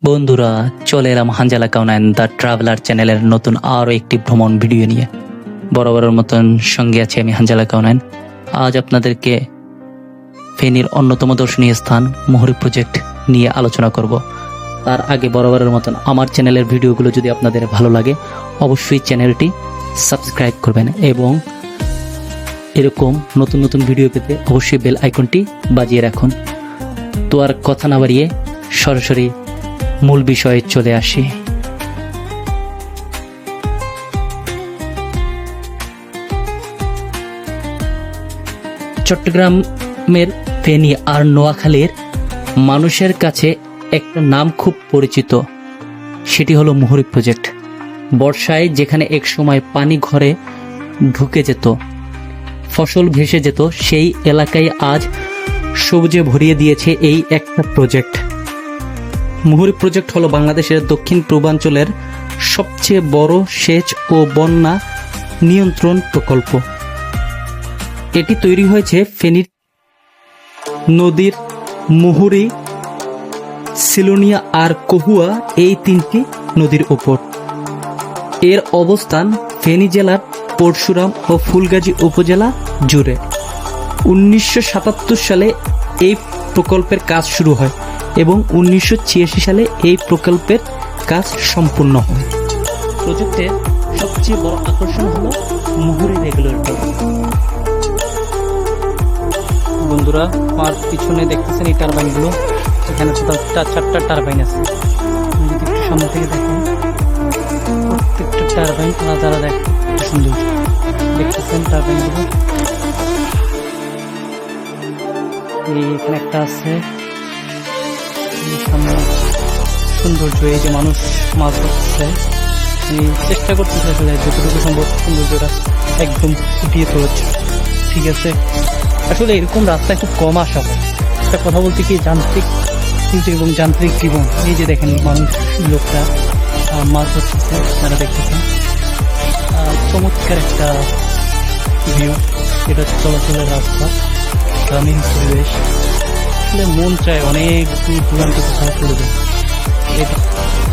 বন্ধুরা, চলে এলাম হানজালা কাউনাইন দ্য ট্রাভেলার চ্যানেলের নতুন আরও একটি ভ্রমণ ভিডিও নিয়ে। বরাবরের মতন সঙ্গে আছি আমি হানজালা কাউনাইন। আজ আপনাদেরকে ফেনীর অন্যতম দর্শনীয় স্থান মুহুরী প্রজেক্ট নিয়ে আলোচনা করব। তার আগে বরাবরের মতন আমার চ্যানেলের ভিডিওগুলো যদি আপনাদের ভালো লাগে অবশ্যই চ্যানেলটি সাবস্ক্রাইব করবেন এবং এরকম নতুন নতুন ভিডিও পেতে অবশ্যই বেল আইকনটি বাজিয়ে রাখুন। তো আর কথা না বাড়িয়ে সরাসরি মূল বিষয়ে চলে আসি। চট্টগ্রামের ফেনী আর নোয়াখালীর মানুষের কাছে একটা নাম খুব পরিচিত, সেটি হলো মুহুরী প্রজেক্ট। বর্ষায় যেখানে এক সময় পানি ঘরে ঢুকে যেত, ফসল ভেসে যেত, সেই এলাকায় আজ সবুজে ভরিয়ে দিয়েছে এই একটা প্রজেক্ট। মুহুরী প্রজেক্ট হলো বাংলাদেশের দক্ষিণ পূর্বাঞ্চলের সবচেয়ে বড় সেচ ও বন্যা নিয়ন্ত্রণ প্রকল্প। এটি তৈরি হয়েছে ফেনী নদীর মুহুরী, সিলোনিয়া আর কহুয়া এই তিনটি নদীর উপর। এর অবস্থান ফেনী জেলার পরশুরাম ও ফুলগাজী উপজেলা জুড়ে। 1977 সালে এই প্রকল্পের কাজ শুরু হয় এবং 1986 সালে এই প্রকল্পের কাজ সম্পূর্ণ হয়। প্রজেক্টের সবচেয়ে বড় আকর্ষণ হলো মুহুরী রেগুলেটর। বন্ধুরা, আমার পিছনে দেখতেছেন এই টারবাইনগুলো, এখানে টোটাল 4টা টারবাইন আছে। যদি একটু সামনে থেকে দেখেন, প্রত্যেকটা টারবাইন আলাদা আলাদা একটা সুন্দর। দেখতেছেন টারবাইনগুলো, এখানে একটা আছে সামনে সৌন্দর্য। এই যে মানুষ মাছ ধরছে, চেষ্টা করতেছে আসলে যতটুকু সম্ভব সৌন্দর্যটা একদম ফুটিয়ে তুলেছে। ঠিক আছে, আসলে এরকম রাস্তায় খুব কম আসা হয়। একটা কথা বলতে কি, যান্ত্রিক এবং যান্ত্রিক জীবন। এই যে দেখেন মানুষ, লোকটা মাছ ধরতেছে, তারা দেখতেছেন চমৎকার একটা ভিউ। এটা চলাচলের রাস্তা, গ্রামীণ পরিবেশ। আসলে মন চায় অনেক দূর দূরান্ত কোথাও চলে যায়।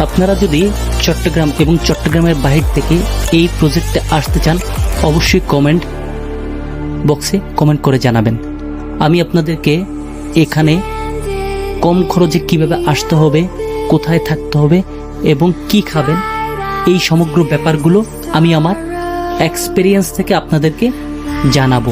আপনারা যদি চট্টগ্রাম এবং চট্টগ্রামের বাইরে থেকে এই প্রজেক্টে আসতে চান অবশ্যই কমেন্ট বক্সে কমেন্ট করে জানাবেন। আমি আপনাদেরকে এখানে কম খরচে কিভাবে আসতে হবে, কোথায় থাকতে হবে এবং কি খাবেন, এই সমগ্র ব্যাপারগুলো আমি আমার এক্সপেরিয়েন্স থেকে আপনাদেরকে জানাবো।